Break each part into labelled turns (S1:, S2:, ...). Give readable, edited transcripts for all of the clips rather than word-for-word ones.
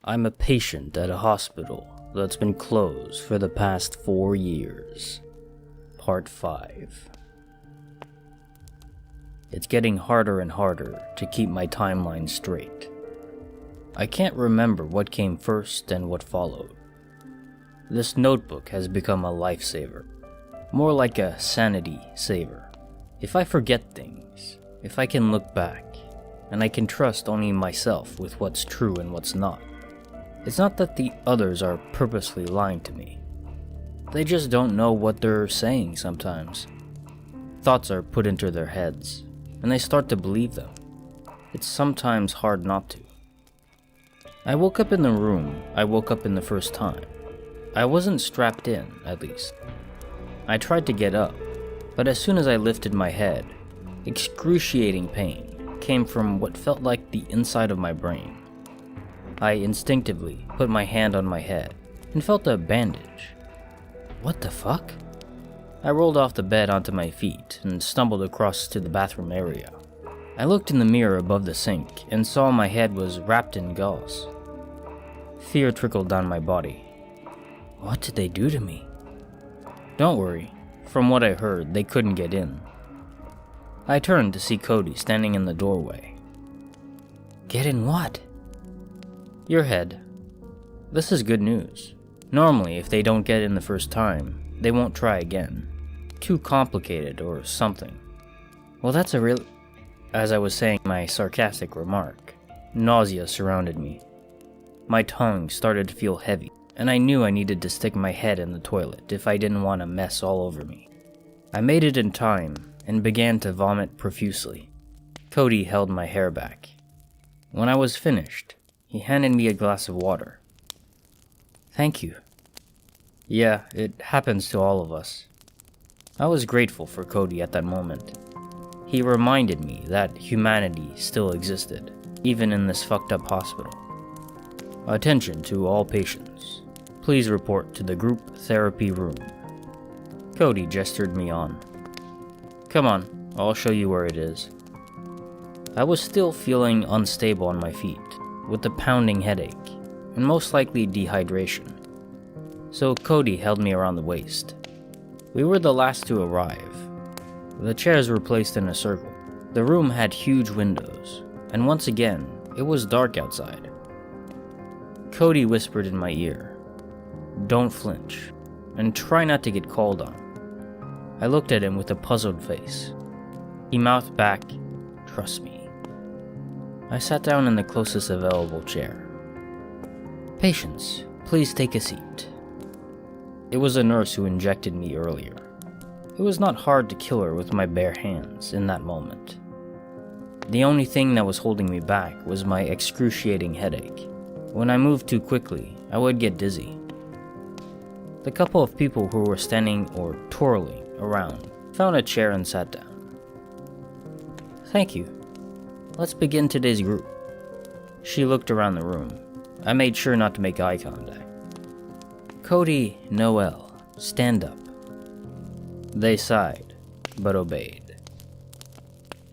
S1: I'm a patient at a hospital that's been closed for the past 4 years. Part 5. It's getting harder and harder to keep my timeline straight. I can't remember what came first and what followed. This notebook has become a lifesaver, more like a sanity saver. If I forget things, if I can look back, and I can trust only myself with what's true and what's not. It's not that the others are purposely lying to me. They just don't know what they're saying sometimes. Thoughts are put into their heads, and they start to believe them. It's sometimes hard not to. I woke up in the room I woke up in the first time. I wasn't strapped in, at least. I tried to get up, but as soon as I lifted my head, excruciating pain came from what felt like the inside of my brain. I instinctively put my hand on my head and felt a bandage. What the fuck? I rolled off the bed onto my feet and stumbled across to the bathroom area. I looked in the mirror above the sink and saw my head was wrapped in gauze. Fear trickled down my body. What did they do to me? Don't worry, from what I heard, they couldn't get in. I turned to see Cody standing in the doorway. Get in what? Your head. This is good news. Normally, if they don't get in the first time, they won't try again. Too complicated or something. Well, that's a real... As I was saying my sarcastic remark, nausea surrounded me. My tongue started to feel heavy, and I knew I needed to stick my head in the toilet if I didn't want a mess all over me. I made it in time and began to vomit profusely. Cody held my hair back. When I was finished, he handed me a glass of water. Thank you. Yeah, it happens to all of us. I was grateful for Cody at that moment. He reminded me that humanity still existed, even in this fucked up hospital. Attention to all patients. Please report to the group therapy room. Cody gestured me on. Come on, I'll show you where it is. I was still feeling unstable on my feet, with a pounding headache, and most likely dehydration. So Cody held me around the waist. We were the last to arrive. The chairs were placed in a circle. The room had huge windows, and once again, it was dark outside. Cody whispered in my ear, "Don't flinch, and try not to get called on." I looked at him with a puzzled face. He mouthed back, "Trust me." I sat down in the closest available chair. "Patients, please take a seat." It was a nurse who injected me earlier. It was not hard to kill her with my bare hands in that moment. The only thing that was holding me back was my excruciating headache. When I moved too quickly, I would get dizzy. The couple of people who were standing or twirling around found a chair and sat down. Thank you. Let's begin today's group. She looked around the room. I made sure not to make eye contact. Cody, Noel, stand up. They sighed, but obeyed.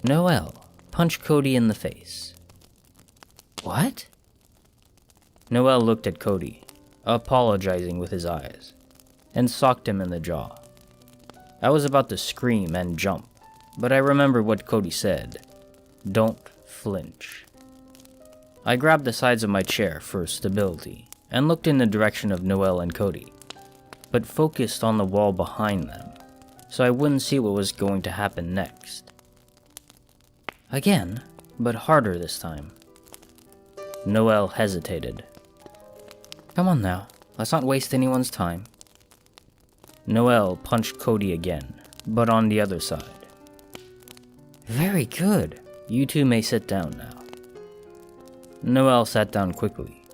S1: Noel, punch Cody in the face. What? Noel looked at Cody, apologizing with his eyes, and socked him in the jaw. I was about to scream and jump, but I remembered what Cody said. Don't flinch. I grabbed the sides of my chair for stability and looked in the direction of Noel and Cody, but focused on the wall behind them, so I wouldn't see what was going to happen next. Again, but harder this time. Noel hesitated. Come on now, let's not waste anyone's time. Noel punched Cody again, but on the other side. Very good. You two may sit down now. Noel sat down quickly.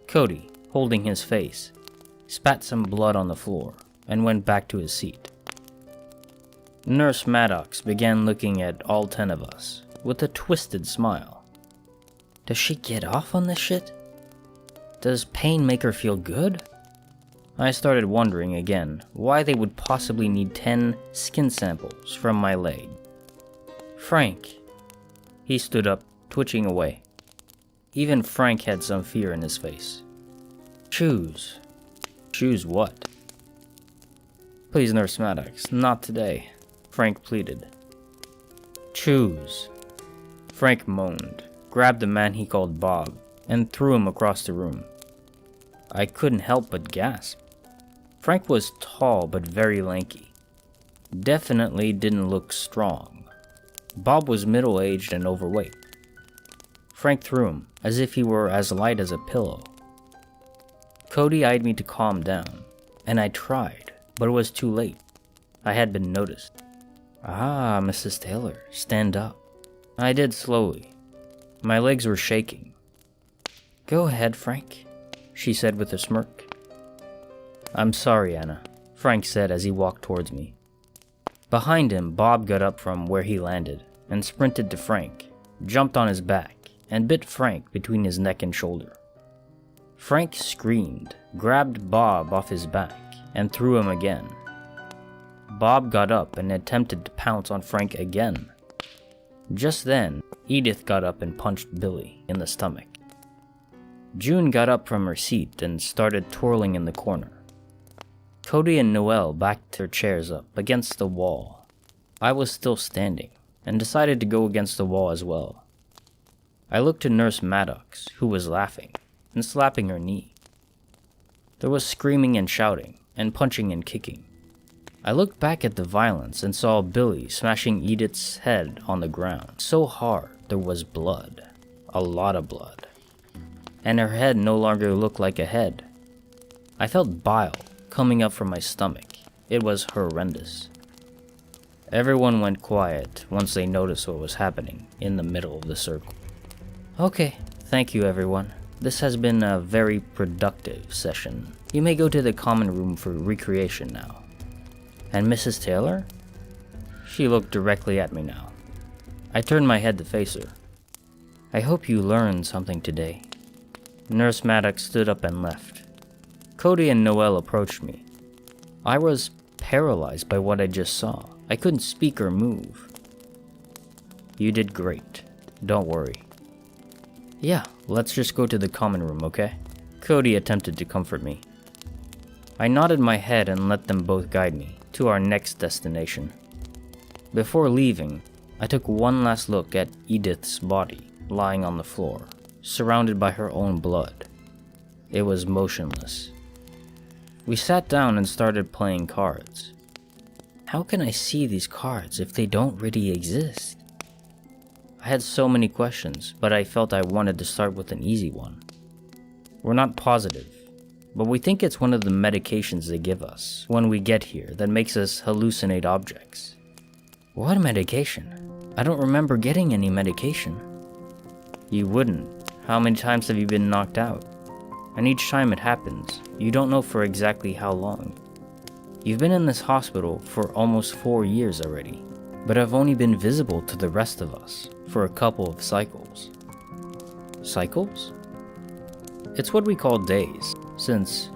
S1: Cody, holding his face, spat some blood on the floor and went back to his seat. Nurse Maddox began looking at all 10 of us with a twisted smile. Does she get off on this shit? Does pain make her feel good? I started wondering again why they would possibly need 10 skin samples from my leg. Frank. He stood up, twitching away. Even Frank had some fear in his face. Choose. Choose what? Please, Nurse Maddox, not today, Frank pleaded. Choose. Frank moaned, grabbed the man he called Bob, and threw him across the room. I couldn't help but gasp. Frank was tall but very lanky. Definitely didn't look strong. Bob was middle-aged and overweight. Frank threw him, as if he were as light as a pillow. Cody eyed me to calm down, and I tried, but it was too late. I had been noticed. Ah, Mrs. Taylor, stand up. I did slowly. My legs were shaking. Go ahead, Frank, she said with a smirk. I'm sorry, Anna, Frank said as he walked towards me. Behind him, Bob got up from where he landed and sprinted to Frank, jumped on his back, and bit Frank between his neck and shoulder. Frank screamed, grabbed Bob off his back, and threw him again. Bob got up and attempted to pounce on Frank again. Just then, Edith got up and punched Billy in the stomach. June got up from her seat and started twirling in the corner. Cody and Noelle backed their chairs up against the wall. I was still standing, and decided to go against the wall as well. I looked to Nurse Maddox, who was laughing, and slapping her knee. There was screaming and shouting, and punching and kicking. I looked back at the violence and saw Billy smashing Edith's head on the ground so hard there was blood, a lot of blood. And her head no longer looked like a head. I felt bile coming up from my stomach. It was horrendous. Everyone went quiet once they noticed what was happening in the middle of the circle. Okay, thank you everyone. This has been a very productive session. You may go to the common room for recreation now. And Mrs. Taylor? She looked directly at me now. I turned my head to face her. I hope you learned something today. Nurse Maddox stood up and left. Cody and Noelle approached me. I was paralyzed by what I just saw. I couldn't speak or move. You did great. Don't worry. Yeah, let's just go to the common room, okay? Cody attempted to comfort me. I nodded my head and let them both guide me to our next destination. Before leaving, I took one last look at Edith's body lying on the floor, surrounded by her own blood. It was motionless. We sat down and started playing cards. How can I see these cards if they don't really exist? I had so many questions, but I felt I wanted to start with an easy one. We're not positive, but we think it's one of the medications they give us when we get here that makes us hallucinate objects. What medication? I don't remember getting any medication. You wouldn't. How many times have you been knocked out? And each time it happens, you don't know for exactly how long. You've been in this hospital for almost 4 years already, but have only been visible to the rest of us for a couple of cycles. Cycles? It's what we call days, since,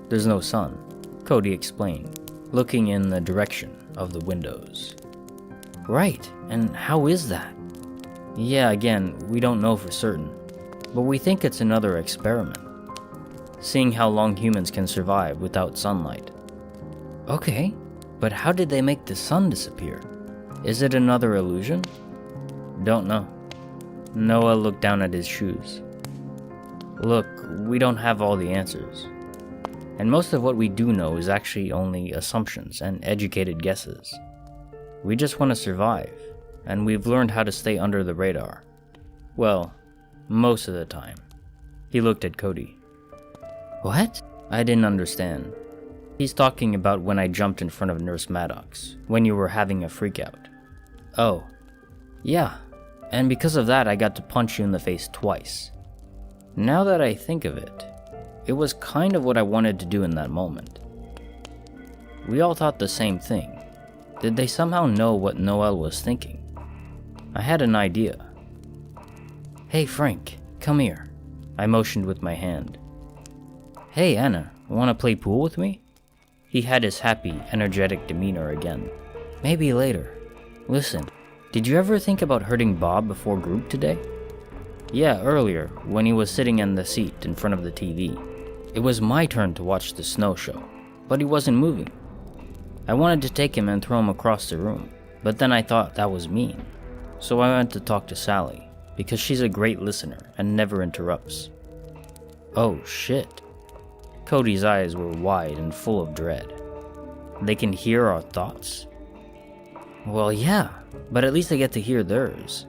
S1: there's no sun, Cody explained, looking in the direction of the windows. Right, and how is that? Yeah, again, we don't know for certain, but we think it's another experiment, seeing how long humans can survive without sunlight. Okay, but how did they make the sun disappear? Is it another illusion? Don't know. Noah looked down at his shoes. Look, we don't have all the answers. And most of what we do know is actually only assumptions and educated guesses. We just want to survive, and we've learned how to stay under the radar. Well, most of the time. He looked at Cody. What? I didn't understand. He's talking about when I jumped in front of Nurse Maddox, when you were having a freakout. Oh, yeah, and because of that I got to punch you in the face twice. Now that I think of it, it was kind of what I wanted to do in that moment. We all thought the same thing. Did they somehow know what Noelle was thinking? I had an idea. Hey Frank, come here. I motioned with my hand. Hey Anna, wanna play pool with me? He had his happy, energetic demeanor again. Maybe later. Listen, did you ever think about hurting Bob before group today? Yeah, earlier, when he was sitting in the seat in front of the TV. It was my turn to watch the snow show, but he wasn't moving. I wanted to take him and throw him across the room, but then I thought that was mean. So I went to talk to Sally, because she's a great listener and never interrupts. Oh shit. Cody's eyes were wide and full of dread. They can hear our thoughts? Well, yeah, but at least I get to hear theirs,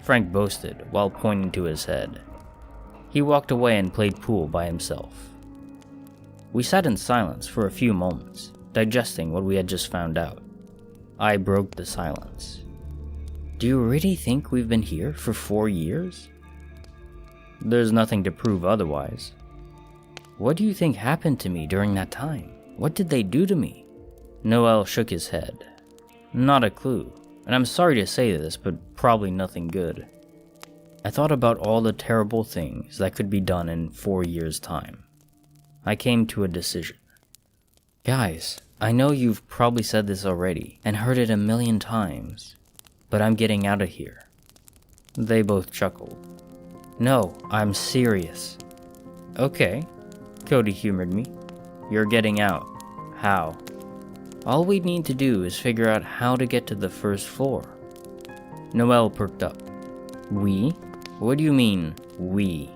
S1: Frank boasted while pointing to his head. He walked away and played pool by himself. We sat in silence for a few moments, digesting what we had just found out. I broke the silence. Do you really think we've been here for 4 years? There's nothing to prove otherwise. What do you think happened to me during that time? What did they do to me? Noel shook his head. Not a clue, and I'm sorry to say this, but probably nothing good. I thought about all the terrible things that could be done in 4 years' time. I came to a decision. Guys, I know you've probably said this already and heard it a million times, but I'm getting out of here. They both chuckled. No, I'm serious. Okay, Cody humored me. You're getting out. How? All we need to do is figure out how to get to the first floor. Noel perked up. We? What do you mean, we?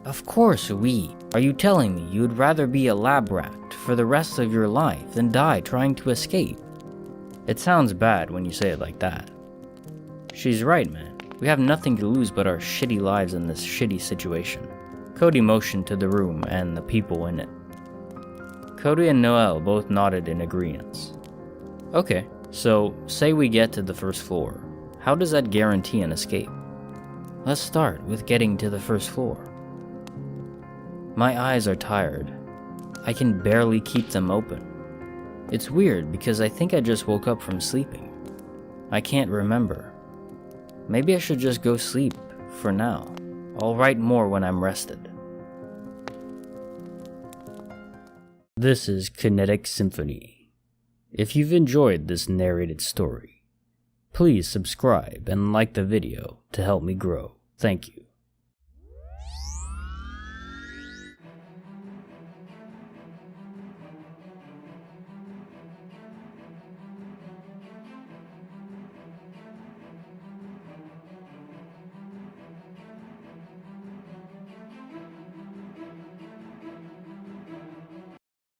S1: Of course, we. Are you telling me you'd rather be a lab rat for the rest of your life than die trying to escape? It sounds bad when you say it like that. She's right, man. We have nothing to lose but our shitty lives in this shitty situation. Cody motioned to the room and the people in it. Cody and Noel both nodded in agreement. Okay, so say we get to the first floor. How does that guarantee an escape? Let's start with getting to the first floor. My eyes are tired. I can barely keep them open. It's weird because I think I just woke up from sleeping. I can't remember. Maybe I should just go sleep for now. I'll write more when I'm rested. This is Kinetic Symphony. If you've enjoyed this narrated story, please subscribe and like the video to help me grow. Thank you.